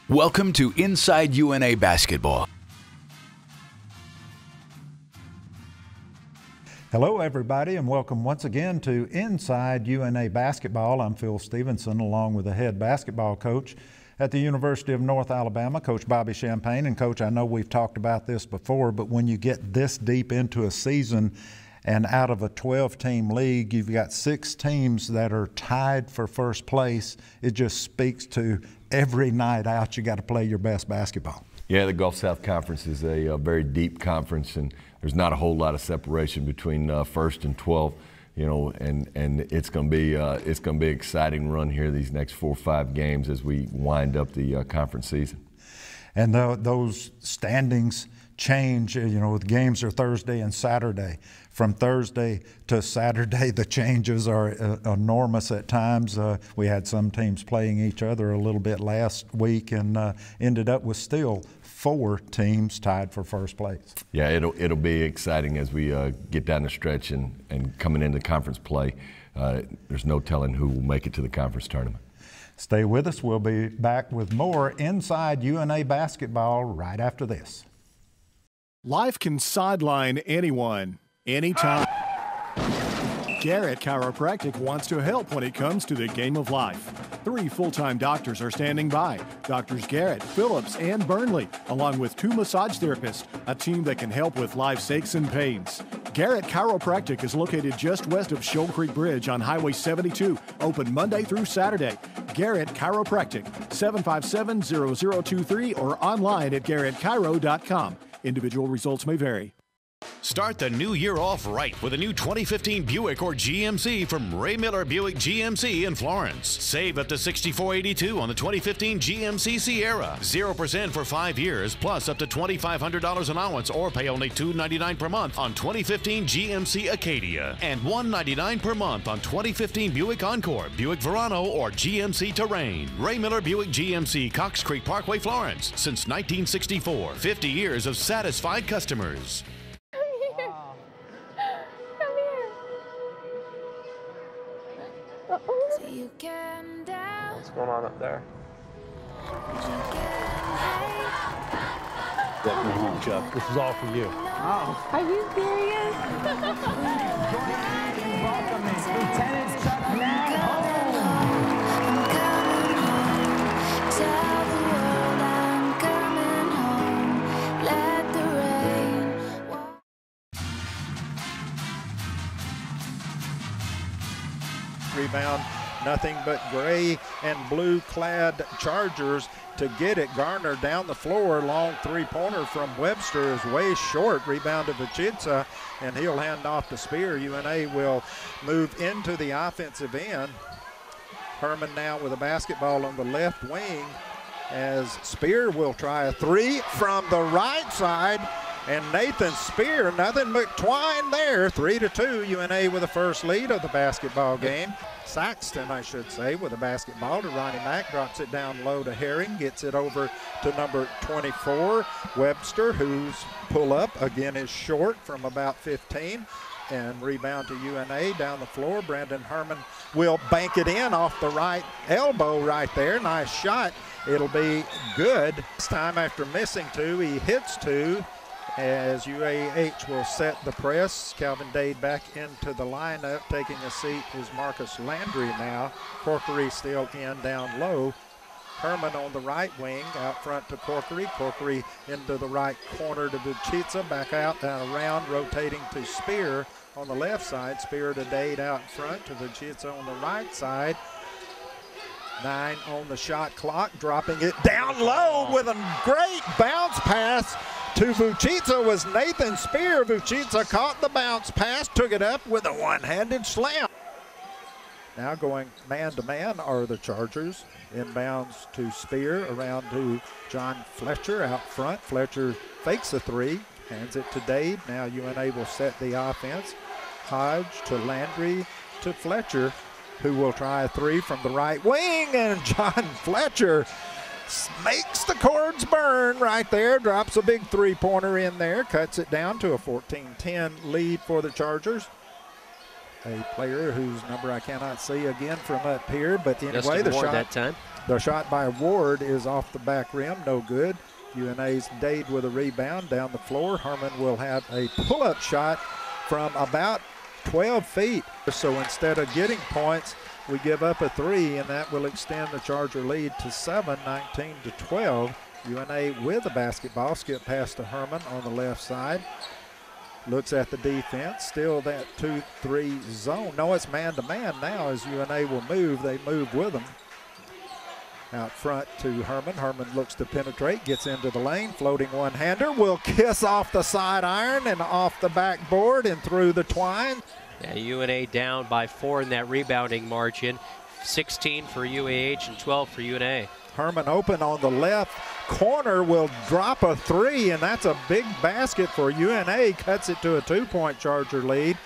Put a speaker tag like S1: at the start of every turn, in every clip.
S1: Welcome to Inside UNA Basketball.
S2: Hello, everybody, and welcome once again to Inside UNA Basketball. I'm Phil Stevenson, along with the head basketball coach at the University of North Alabama, Coach Bobby Champagne. And, Coach, I know we've talked about this before, but when you get this deep into a season and out of a 12-team league, you've got 6 teams that are tied for first place. It just speaks to every night out you got to play your best basketball.
S3: Yeah, the Gulf South Conference is a very deep conference, and there's not a whole lot of separation between first and 12th, you know, and it's going to be an exciting run here these next 4 or 5 games as we wind up the conference season.
S2: And those standings change. You know, the games are Thursday and Saturday. From Thursday to Saturday, the changes are enormous at times. We had some teams playing each other a little bit last week and ended up with still 4 teams tied for first place.
S3: Yeah, it'll be exciting as we get down the stretch and coming into conference play. There's no telling who will make it to the conference tournament.
S2: Stay with us. We'll be back with more Inside UNA Basketball right after this.
S4: Life can sideline anyone, anytime. Garrett Chiropractic wants to help when it comes to the game of life. 3 full-time doctors are standing by. Doctors Garrett, Phillips, and Burnley, along with 2 massage therapists, a team that can help with life's aches and pains. Garrett Chiropractic is located just west of Shoal Creek Bridge on Highway 72, open Monday through Saturday. Garrett Chiropractic, 757-0023 or online at garrettchiro.com. Individual results may vary.
S5: Start the new year off right with a new 2015 Buick or GMC from Ray Miller Buick GMC in Florence. Save up to $6,482 on the 2015 GMC Sierra. 0% for 5 years, plus up to $2,500 allowance, or pay only $299 per month on 2015 GMC Acadia. And $199 per month on 2015 Buick Encore, Buick Verano, or GMC Terrain. Ray Miller Buick GMC, Cox Creek Parkway, Florence. Since 1964. 50 years of satisfied customers.
S6: What's going on up there?
S7: Chuck, this is all for you.
S8: Oh. Are you serious?
S6: Welcoming Lieutenant Chuck Nag
S2: Rebound, nothing but gray and blue clad Chargers to get it. Garner down the floor, long 3-pointer from Webster is way short. Rebound to Vucica, and he'll hand off to Spear. UNA will move into the offensive end. Herman now with a basketball on the left wing as Spear will try a 3 from the right side. And Nathan Spear, nothing but twine there. 3-2, UNA with the first lead of the basketball game. Saxton, I should say, with a basketball to Ronnie Mack, drops it down low to Herring, gets it over to number 24, Webster, whose pull-up, again, is short from about 15. And rebound to UNA down the floor. Brandon Herman will bank it in off the right elbow right there. Nice shot. It'll be good. This time after missing 2, he hits 2. As UAH will set the press. Calvin Dade back into the lineup. Taking a seat is Marcus Landry now. Corkery still in down low. Herman on the right wing, out front to Corkery. Corkery into the right corner to Vucica. Back out and around, rotating to Spear on the left side. Spear to Dade out front to Vucica on the right side. 9 on the shot clock, dropping it down low with a great bounce pass to Vucica was Nathan Spear. Vucica caught the bounce pass, took it up with a one-handed slam. Now going man-to-man are the Chargers. Inbounds to Spear, around to John Fletcher out front. Fletcher fakes a 3, hands it to Dade. Now UNA will set the offense. Hodge to Landry to Fletcher, who will try a 3 from the right wing, and John Fletcher makes the cords burn right there, drops a big 3-pointer in there, cuts it down to a 14-10 lead for the Chargers. A player whose number I cannot see again from up here, but anyway,
S9: Justin
S2: the
S9: Ward
S2: shot
S9: that time.
S2: The shot by Ward is off the back rim, no good. UNA's Dade with a rebound down the floor. Herman will have a pull-up shot from about 12 feet. So instead of getting points, we give up a 3, and that will extend the Charger lead to 7, 19-12. UNA with the basketball. Skip pass to Herman on the left side. Looks at the defense. Still that 2-3 zone. No, it's man-to-man now as UNA will move. They move with them. Out front to Herman. Herman looks to penetrate, gets into the lane. Floating one-hander will kiss off the side iron and off the backboard and through the twine.
S9: Yeah, UNA down by 4 in that rebounding margin. 16 for UAH and 12 for UNA.
S2: Herman open on the left corner will drop a 3, and that's a big basket for UNA. Cuts it to a 2-point Charger lead.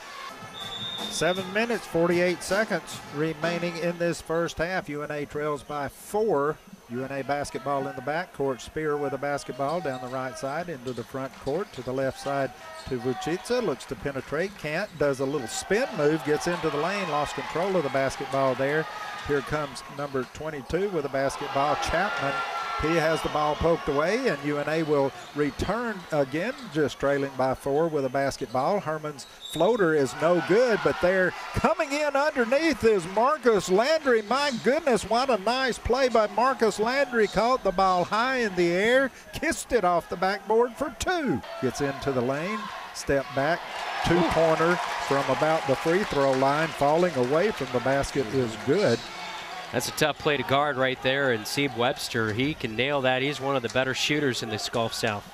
S2: 7 minutes, 48 seconds remaining in this first half. UNA trails by 4. UNA basketball in the backcourt. Spear with a basketball down the right side into the front court to the left side to Vucica. Looks to penetrate, can't. Does a little spin move, gets into the lane, lost control of the basketball there. Here comes number 22 with a basketball, Chapman. He has the ball poked away, and UNA will return again, just trailing by 4 with a basketball. Herman's floater is no good, but there coming in underneath is Marcus Landry. My goodness, what a nice play by Marcus Landry. Caught the ball high in the air, kissed it off the backboard for 2. Gets into the lane, step back, 2-pointer from about the free throw line. Falling away from the basket is good.
S9: That's a tough play to guard right there, and Sebe Webster, he can nail that. He's one of the better shooters in this Gulf South.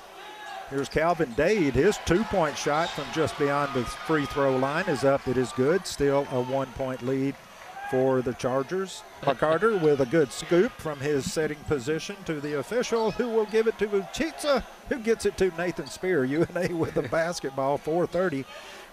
S2: Here's Calvin Dade. His 2-point shot from just beyond the free throw line is up. It is good. Still a 1-point lead for the Chargers. Carter with a good scoop from his setting position to the official, who will give it to Vucica, who gets it to Nathan Spear. UNA with the basketball. 4:30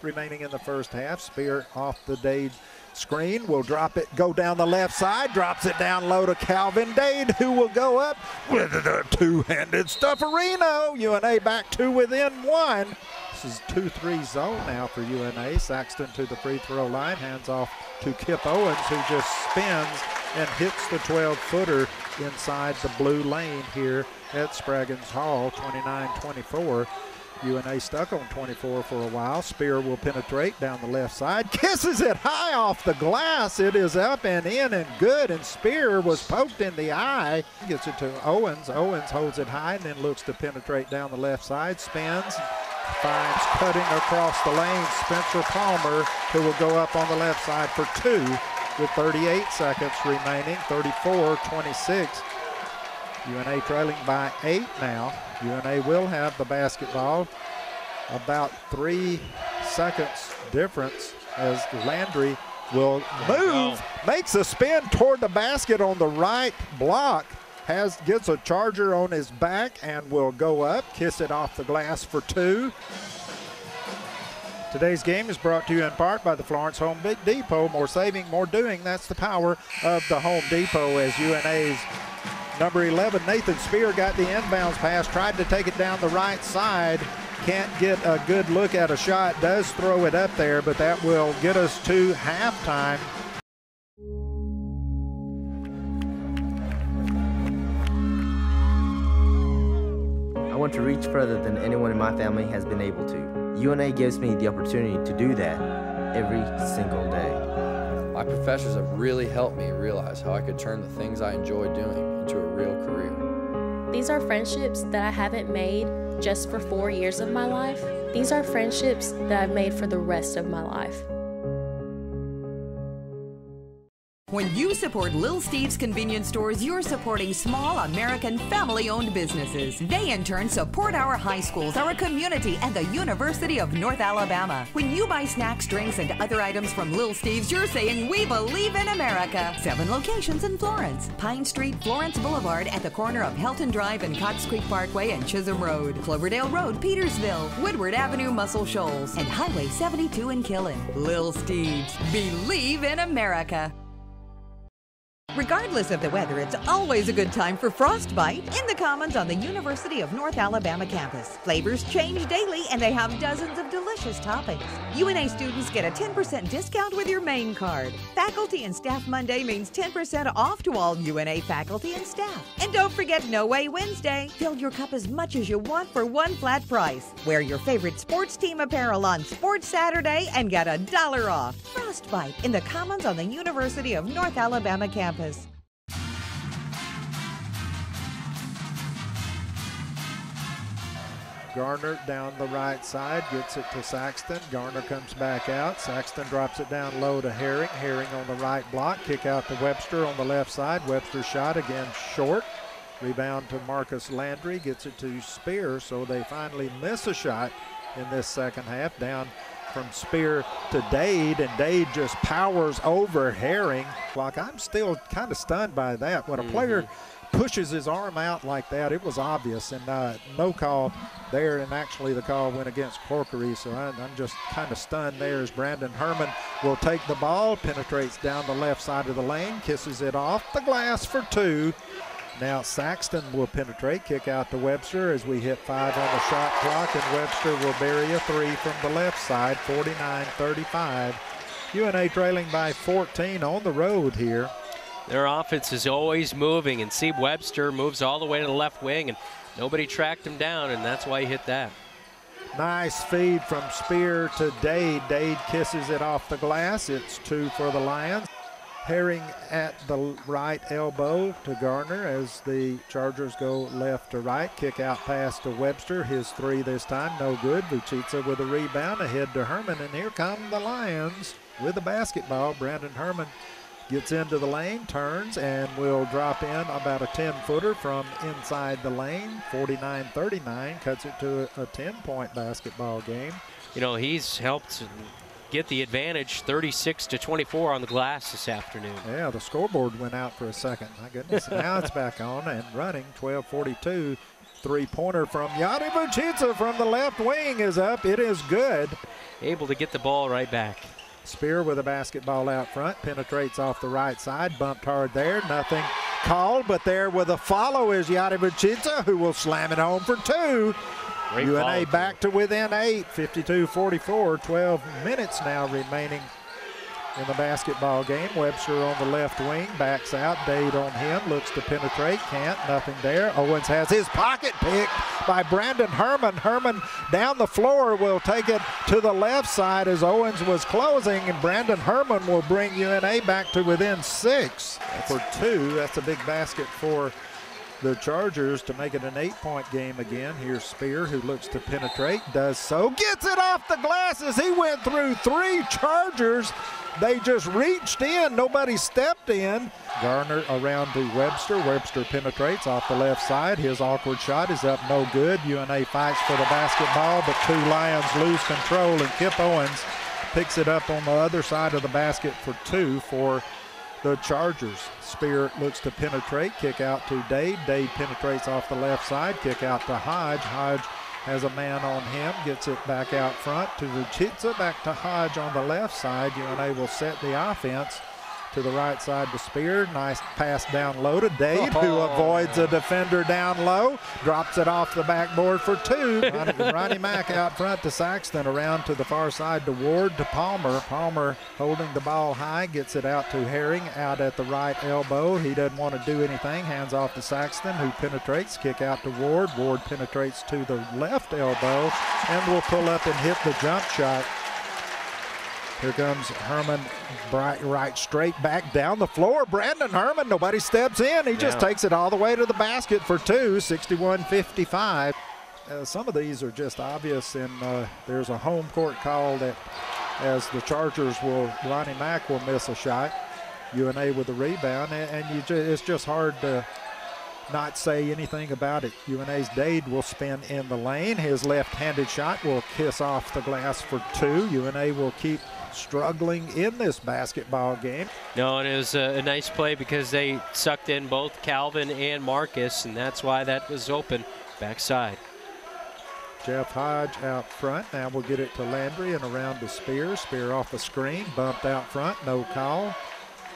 S2: remaining in the first half. Spear off the Dade screen, will drop it, go down the left side, drops it down low to Calvin Dade, who will go up with the two-handed stufferino. UNA back 2 within 1. This is 2-3 zone now for UNA. Saxton to the free throw line, hands off to Kip Owens, who just spins and hits the 12-footer inside the blue lane here at Spraggins Hall. 29-24. UNA stuck on 24 for a while. Spear will penetrate down the left side. Kisses it high off the glass. It is up and in and good, and Spear was poked in the eye. Gets it to Owens. Owens holds it high and then looks to penetrate down the left side. Spins, finds cutting across the lane Spencer Palmer, who will go up on the left side for 2 with 38 seconds remaining. 34-26. UNA trailing by 8 now. UNA will have the basketball. About 3 seconds difference as Landry will move, makes a spin toward the basket on the right block, gets a Charger on his back and will go up, kiss it off the glass for 2. Today's game is brought to you in part by the Florence Home Depot. More saving, more doing. That's the power of the Home Depot, as UNA's number 11, Nathan Spear, got the inbounds pass, tried to take it down the right side. Can't get a good look at a shot, does throw it up there, but that will get us to halftime.
S10: I want to reach further than anyone in my family has been able to. UNA gives me the opportunity to do that every single day.
S11: My professors have really helped me realize how I could turn the things I enjoy doing into a real career.
S8: These are friendships that I haven't made just for 4 years of my life. These are friendships that I've made for the rest of my life.
S12: When you support Little Steve's Convenience Stores, you're supporting small American family-owned businesses. They in turn support our high schools, our community, and the University of North Alabama. When you buy snacks, drinks, and other items from Little Steve's, you're saying we believe in America. 7 locations in Florence. Pine Street, Florence Boulevard at the corner of Helton Drive and Cox Creek Parkway and Chisholm Road. Cloverdale Road, Petersville. Woodward Avenue, Muscle Shoals. And Highway 72 in Killen. Little Steve's. Believe in America. Regardless of the weather, it's always a good time for Frostbite in the Commons on the University of North Alabama campus. Flavors change daily, and they have dozens of delicious toppings. UNA students get a 10% discount with your main card. Faculty and Staff Monday means 10% off to all UNA faculty and staff. And don't forget No Way Wednesday. Fill your cup as much as you want for one flat price. Wear your favorite sports team apparel on Sports Saturday and get $1 off. Frostbite in the Commons on the University of North Alabama campus.
S2: Garner down the right side, gets it to Saxton. Garner comes back out. Saxton drops it down low to Herring. Herring on the right block. Kick out to Webster on the left side. Webster's shot again short. Rebound to Marcus Landry. Gets it to Spear, so they finally miss a shot in this second half. Down from Spear to Dade, and Dade just powers over Herring. Like, I'm still kind of stunned by that. When a player pushes his arm out like that, it was obvious, and no call there, and actually the call went against Corkery, so I'm just kind of stunned there as Brandon Herman will take the ball, penetrates down the left side of the lane, kisses it off the glass for two. Now Saxton will penetrate, kick out to Webster as we hit 5 on the shot clock, and Webster will bury a 3 from the left side, 49-35. UNA trailing by 14 on the road here.
S9: Their offense is always moving, and Sebe Webster moves all the way to the left wing, and nobody tracked him down, and that's why he hit that.
S2: Nice feed from Spear to Dade. Dade kisses it off the glass. It's 2 for the Lions. Herring at the right elbow to Garner as the Chargers go left to right. Kick out pass to Webster. His 3 this time, no good. Vucica with a rebound ahead to Herman, and here come the Lions with the basketball. Brandon Herman gets into the lane, turns, and will drop in about a 10-footer from inside the lane. 49-39, cuts it to a 10-point basketball game.
S9: You know, he's helped get the advantage, 36-24 on the glass this afternoon.
S2: Yeah, the scoreboard went out for a second. My goodness, now it's back on and running. 12:42, three-pointer from Yadi Vucica from the left wing is up. It is good.
S9: Able to get the ball right back.
S2: Spear with a basketball out front, penetrates off the right side, bumped hard there, nothing called, but there with a follow is Yadi Vucica, who will slam it home for 2.
S9: Great
S2: UNA
S9: ball.
S2: back to within 8, 52-44, 12 minutes now remaining in the basketball game. Webster on the left wing, backs out, Dade on him, looks to penetrate, can't, nothing there. Owens has his pocket picked by Brandon Herman. Herman down the floor will take it to the left side as Owens was closing, and Brandon Herman will bring UNA back to within 6 for 2. That's a big basket for the Chargers to make it an 8-point game again. Here's Spear, who looks to penetrate, does so, gets it off the glass as he went through 3 Chargers. They just reached in, nobody stepped in. Garner around to Webster. Webster penetrates off the left side. His awkward shot is up, no good. UNA fights for the basketball, but 2 Lions lose control, and Kip Owens picks it up on the other side of the basket for 2 for the Chargers. Spear looks to penetrate, kick out to Dade. Dade penetrates off the left side, kick out to Hodge. Hodge has a man on him, gets it back out front to Vucica, back to Hodge on the left side. UNA will set the offense to the right side to Spear. Nice pass down low to Dade, who avoids a defender down low, drops it off the backboard for 2. Ronnie Mack out front to Saxton, around to the far side to Ward to Palmer. Palmer holding the ball high, gets it out to Herring, out at the right elbow. He doesn't want to do anything, hands off to Saxton, who penetrates, kick out to Ward. Ward penetrates to the left elbow and will pull up and hit the jump shot. Here comes Herman, right straight back down the floor. Brandon Herman, nobody steps in. He just takes it all the way to the basket for 2, 61-55. Some of these are just obvious, and there's a home court call that as the Chargers Ronnie Mack will miss a shot. UNA with the rebound, and it's just hard to not say anything about it. UNA's Dade will spin in the lane. His left-handed shot will kiss off the glass for 2. UNA will keep struggling in this basketball game.
S9: No, it was a nice play because they sucked in both Calvin and Marcus, and that's why that was open backside.
S2: Jeff Hodge out front. Now we'll get it to Landry and around to Spear. Spear off the screen, bumped out front, no call.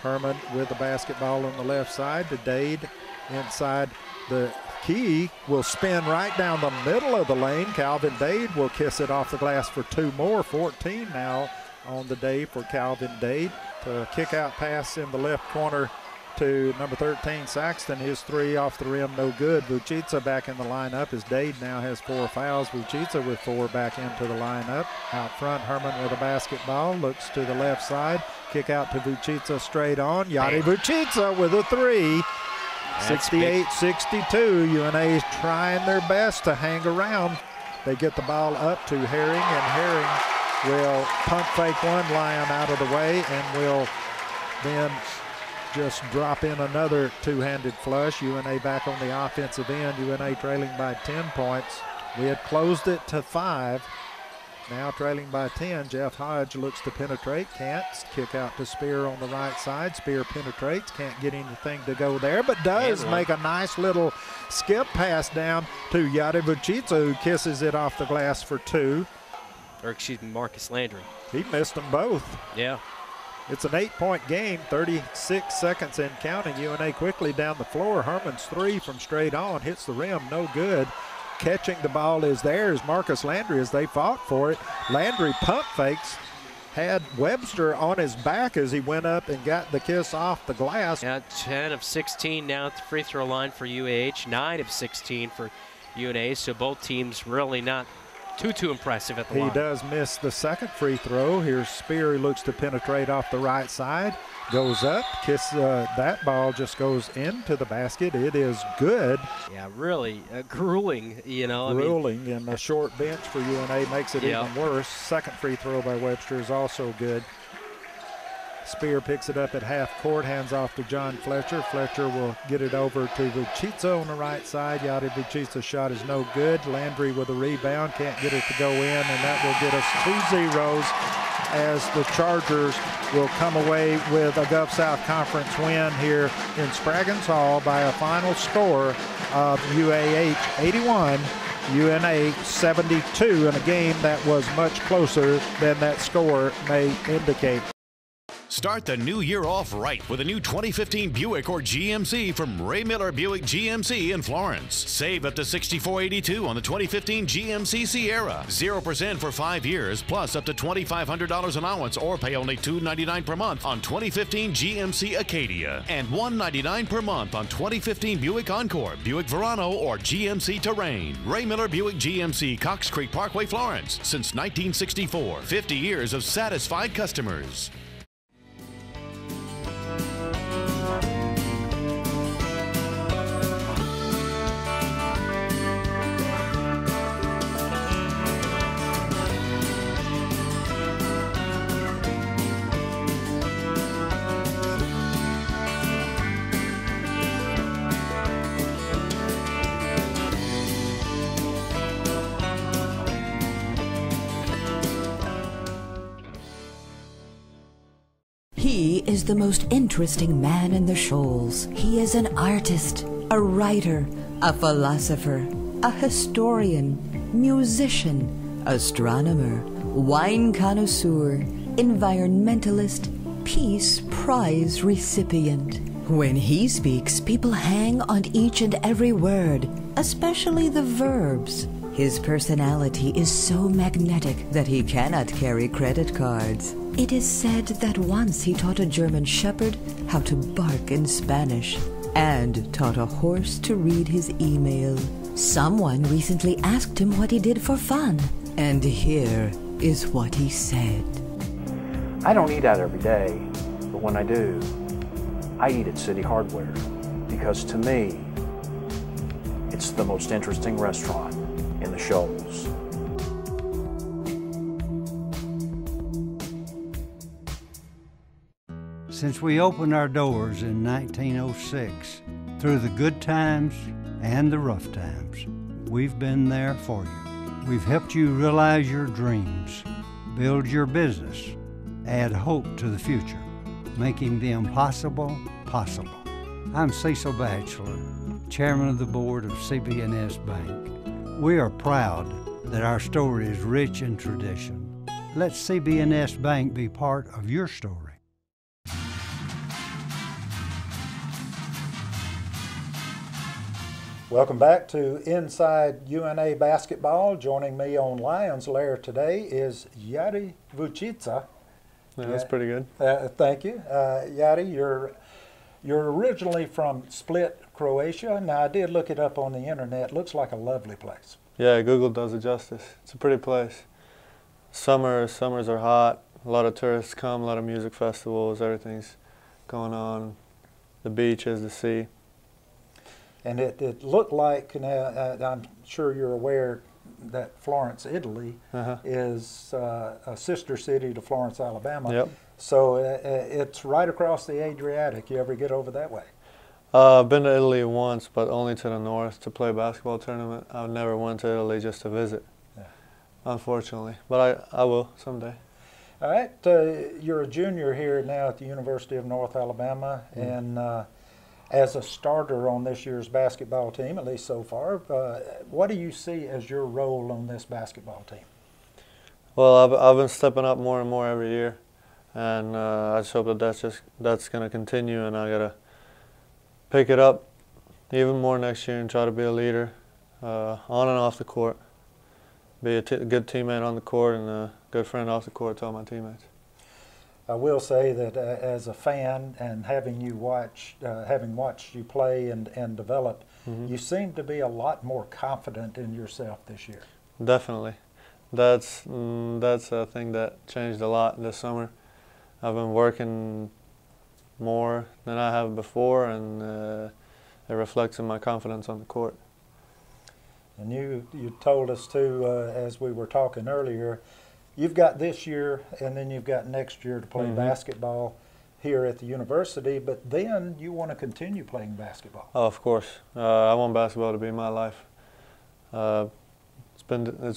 S2: Herman with the basketball on the left side to Dade inside the key, will spin right down the middle of the lane. Calvin Dade will kiss it off the glass for 2 more. 14 now on the day for Calvin Dade. To kick out pass in the left corner to number 13, Saxton. His 3 off the rim, no good. Vucica back in the lineup as Dade now has 4 fouls. Vucica with 4 back into the lineup. Out front, Herman with a basketball, looks to the left side. Kick out to Vucica straight on. Yadi Vucica with a 3. 68-62. UNA is trying their best to hang around. They get the ball up to Herring, and Herring will pump fake one, Lyon out of the way, and will then just drop in another two-handed flush. UNA back on the offensive end. UNA trailing by 10 points. We had closed it to 5. Now trailing by 10. Jeff Hodge looks to penetrate, can't. Kick out to Spear on the right side. Spear penetrates, can't get anything to go there, but does make a nice little skip pass down to Yadi Vucica, who kisses it off the glass for 2.
S9: Or excuse me, Marcus Landry.
S2: He missed them both.
S9: Yeah.
S2: It's an 8-point game, 36 seconds and counting. UNA quickly down the floor. Herman's 3 from straight on, hits the rim, no good. Catching the ball is theirs, Marcus Landry, as they fought for it. Landry pump fakes, had Webster on his back as he went up and got the kiss off the glass.
S9: Yeah, 10 of 16 now at the free throw line for UAH, 9 of 16 for UNA, so both teams really not too impressive at the line.
S2: He does miss the second free throw. Here's Spear, who looks to penetrate off the right side. Goes up, that ball just goes into the basket. It is good.
S9: Yeah, really grueling, you know.
S2: Grueling, and a short bench for UNA makes it even worse. Second free throw by Webster is also good. Spear picks it up at half court, hands off to John Fletcher. Fletcher will get it over to Vucica on the right side. Yadi Vucica's shot is no good. Landry with a rebound, can't get it to go in, and that will get us 2-0 as the Chargers will come away with a Gulf South Conference win here in Spraggins Hall by a final score of UAH 81, UNA 72, in a game that was much closer than that score may indicate.
S5: Start the new year off right with a new 2015 Buick or GMC from Ray Miller Buick GMC in Florence. Save up to $64.82 on the 2015 GMC Sierra. 0% for 5 years, plus up to $2,500 allowance, or pay only $299 per month on 2015 GMC Acadia and $199 per month on 2015 Buick Encore, Buick Verano, or GMC Terrain. Ray Miller Buick GMC, Cox Creek Parkway, Florence. Since 1964. 50 years of satisfied customers.
S12: He is the most interesting man in the Shoals. He is an artist, a writer, a philosopher, a historian, musician, astronomer, wine connoisseur, environmentalist, Peace Prize recipient. When he speaks, people hang on each and every word, especially the verbs. His personality is so magnetic that he cannot carry credit cards. It is said that once he taught a German shepherd how to bark in Spanish and taught a horse to read his email. Someone recently asked him what he did for fun, and here is what he said.
S13: I don't eat out every day, but when I do, I eat at City Hardware because to me, it's the most interesting restaurant in the Shoals.
S14: Since we opened our doors in 1906, through the good times and the rough times, we've been there for you. We've helped you realize your dreams, build your business, add hope to the future, making the impossible possible. I'm Cecil Batchelor, Chairman of the Board of CB&S Bank. We are proud that our story is rich in tradition. Let CB&S Bank be part of your story.
S2: Welcome back to Inside UNA Basketball. Joining me on Lions Lair today is Yari Vucica.
S15: Yeah, that's pretty good.
S2: Thank you. Yari, you're originally from Split, Croatia. Now, I did look it up on the internet. Looks like a lovely place.
S15: Yeah, Google does it justice. It's a pretty place. Summers are hot. A lot of tourists come, a lot of music festivals, everything's going on. The beaches, the sea.
S2: And it looked like, I'm sure you're aware that Florence, Italy is a sister city to Florence, Alabama.
S15: Yep.
S2: So it's right across the Adriatic. You ever get over that way?
S15: I've been to Italy once, but only to the north to play a basketball tournament. I never went to Italy just to visit, unfortunately. But I will someday.
S2: All right. You're a junior here now at the University of North Alabama, and as a starter on this year's basketball team, at least so far, what do you see as your role on this basketball team?
S15: Well, I've been stepping up more and more every year, and I just hope that that's going to continue, and I got to pick it up even more next year and try to be a leader on and off the court, be a good teammate on the court and a good friend off the court to all my teammates.
S2: I will say that as a fan and having watched you play and develop, you seem to be a lot more confident in yourself this year.
S15: Definitely. That's a thing that changed a lot this summer. I've been working more than I have before, and it reflects in my confidence on the court.
S2: And you told us too, as we were talking earlier, you've got this year and then you've got next year to play basketball here at the university, but then you want to continue playing basketball.
S15: Oh, of course. I want basketball to be my life. It's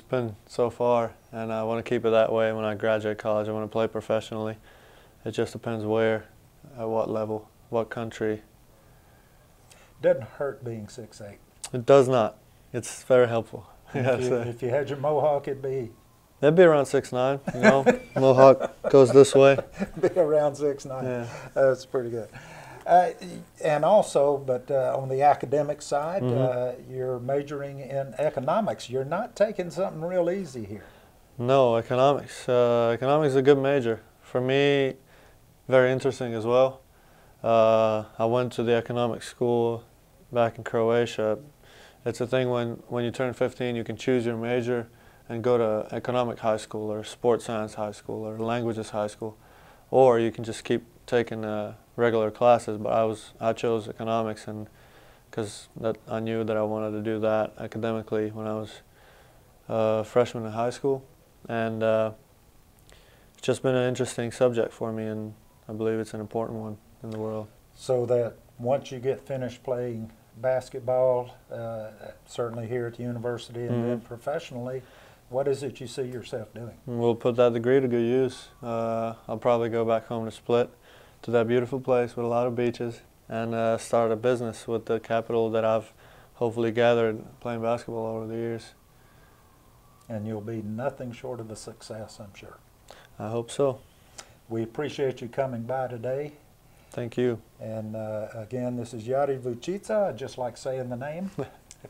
S15: been so far, and I want to keep it that way when I graduate college. I want to play professionally. It just depends where, at what level, what country.
S2: Doesn't hurt being 6'8".
S15: It does not. It's very helpful.
S2: If you had your mohawk, it'd be
S15: around 6'9", you know. Mohawk goes this way.
S2: Be around 6'9".
S15: Yeah.
S2: That's pretty good. And also, but on the academic side, you're majoring in economics. You're not taking something real easy here.
S15: No, economics. Economics is a good major. For me, very interesting as well. I went to the economics school back in Croatia. It's a thing when you turn 15, you can choose your major and go to economic high school or sports science high school or languages high school, or you can just keep taking regular classes. But I chose economics, and because I knew that I wanted to do that academically when I was a freshman in high school, and it's just been an interesting subject for me, and I believe it's an important one in the world.
S2: So that once you get finished playing basketball, certainly here at the university and then professionally, what is it you see yourself doing?
S15: We'll put that degree to good use. I'll probably go back home to Split, to that beautiful place with a lot of beaches, and start a business with the capital that I've hopefully gathered playing basketball over the years.
S2: And you'll be nothing short of a success, I'm sure.
S15: I hope so.
S2: We appreciate you coming by today.
S15: Thank you.
S2: And again, this is Yari Vucica. I just like saying the name,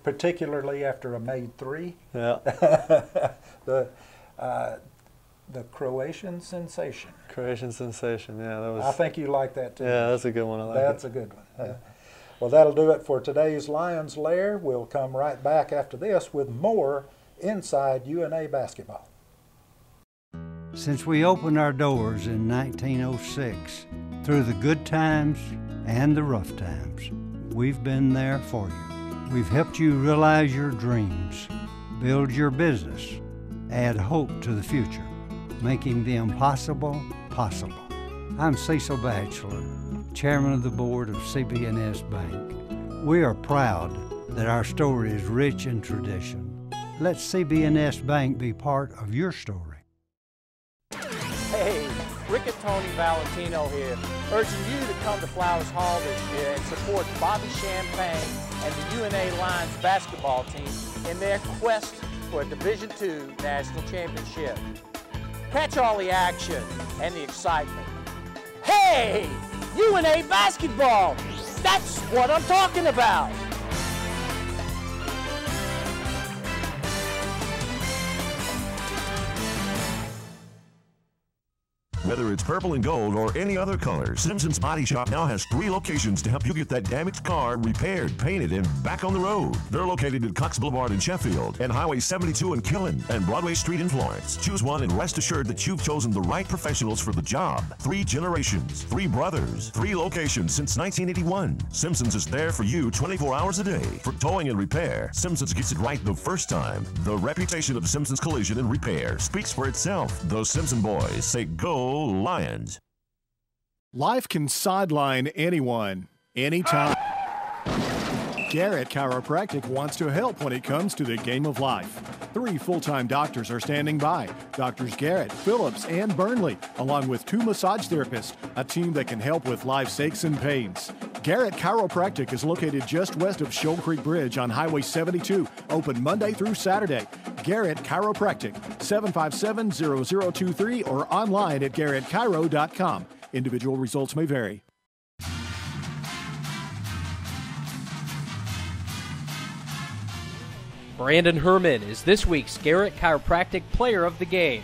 S2: particularly after a made three.
S15: Yeah.
S2: The Croatian sensation.
S15: Croatian sensation, yeah. That was.
S2: I think you like that too.
S15: Yeah, that's a good one. I like
S2: That's a good one. Well, that'll do it for today's Lions Lair. We'll come right back after this with more Inside UNA Basketball.
S14: Since we opened our doors in 1906, through the good times and the rough times, we've been there for you. We've helped you realize your dreams, build your business, add hope to the future, making the impossible possible. I'm Cecil Batchelor, Chairman of the Board of CB&S Bank. We are proud that our story is rich in tradition. Let CB&S Bank be part of your story.
S16: Hey, Riccatoni Valentino here, urging you to come to Flowers Hall this year and support Bobby Champagne and the UNA Lions basketball team in their quest for a Division II national championship. Catch all the action and the excitement. Hey, UNA basketball! That's what I'm talking about!
S17: Whether it's purple and gold or any other color, Simpson's Body Shop now has 3 locations to help you get that damaged car repaired, painted, and back on the road. They're located at Cox Boulevard in Sheffield and Highway 72 in Killen and Broadway Street in Florence. Choose one and rest assured that you've chosen the right professionals for the job. 3 generations, 3 brothers, 3 locations since 1981. Simpson's is there for you 24 hours a day. For towing and repair, Simpson's gets it right the first time. The reputation of Simpson's Collision and Repair speaks for itself. The Simpson boys say go Lions.
S4: Life can sideline anyone, anytime. Garrett Chiropractic wants to help when it comes to the game of life. 3 full-time doctors are standing by. Doctors Garrett, Phillips, and Burnley, along with 2 massage therapists, a team that can help with life's aches and pains. Garrett Chiropractic is located just west of Shoal Creek Bridge on Highway 72, open Monday through Saturday. Garrett Chiropractic, 757-0023 or online at garrettchiro.com. Individual results may vary.
S9: Brandon Herman is this week's Garrett Chiropractic Player of the Game.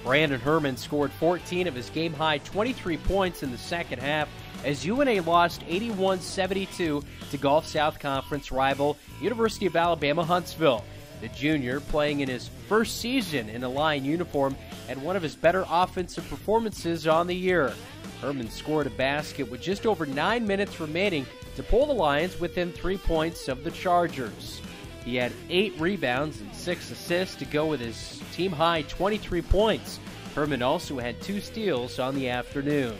S9: Brandon Herman scored 14 of his game-high 23 points in the second half as UNA lost 81-72 to Gulf South Conference rival University of Alabama Huntsville. The junior, playing in his first season in a Lion uniform, had one of his better offensive performances on the year. Herman scored a basket with just over 9 minutes remaining to pull the Lions within 3 points of the Chargers. He had 8 rebounds and 6 assists to go with his team-high 23 points. Herman also had 2 steals on the afternoon.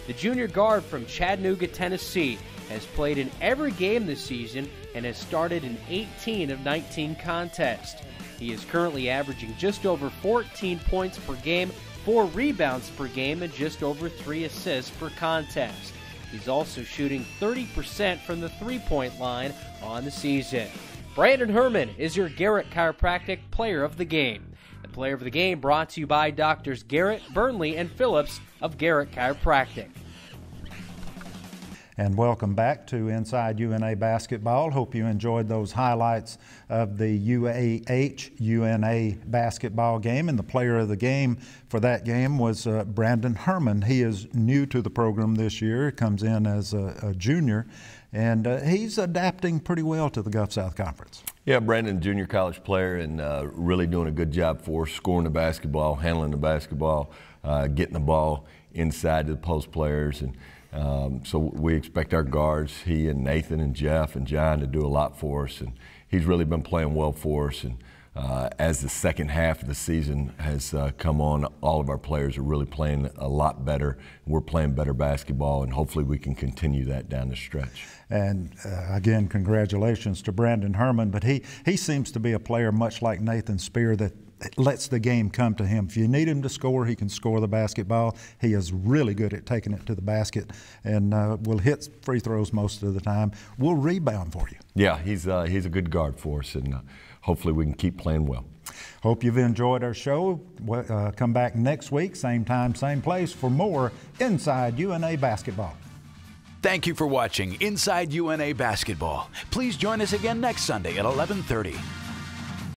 S9: The junior guard from Chattanooga, Tennessee, has played in every game this season and has started in 18 of 19 contests. He is currently averaging just over 14 points per game, 4 rebounds per game, and just over 3 assists per contest. He's also shooting 30% from the three-point line on the season. Brandon Herman is your Garrett Chiropractic Player of the Game. The Player of the Game brought to you by Doctors Garrett, Burnley, and Phillips of Garrett Chiropractic.
S18: And welcome back to Inside UNA Basketball. Hope you enjoyed those highlights of the UAH-UNA basketball game. And the player of the game for that game was Brandon Herman. He is new to the program this year, comes in as a junior, and he's adapting pretty well to the Gulf South Conference.
S3: Yeah, Brandon, junior college player, and really doing a good job for us, scoring the basketball, handling the basketball, getting the ball inside to the post players. And so we expect our guards, he and Nathan and Jeff and John, to do a lot for us. And he's really been playing well for us. And as the second half of the season has come on, all of our players are really playing a lot better. We're playing better basketball, and hopefully we can continue that down the stretch.
S18: And again, congratulations to Brandon Herman. But he seems to be a player much like Nathan Spear that lets the game come to him. If you need him to score, he can score the basketball. He is really good at taking it to the basket and will hit free throws most of the time. We'll rebound for you.
S3: Yeah, he's a good guard for us, and hopefully we can keep playing well.
S18: Hope you've enjoyed our show. Come back next week, same time, same place, for more Inside UNA Basketball.
S1: Thank you for watching Inside UNA Basketball. Please join us again next Sunday at 11:30.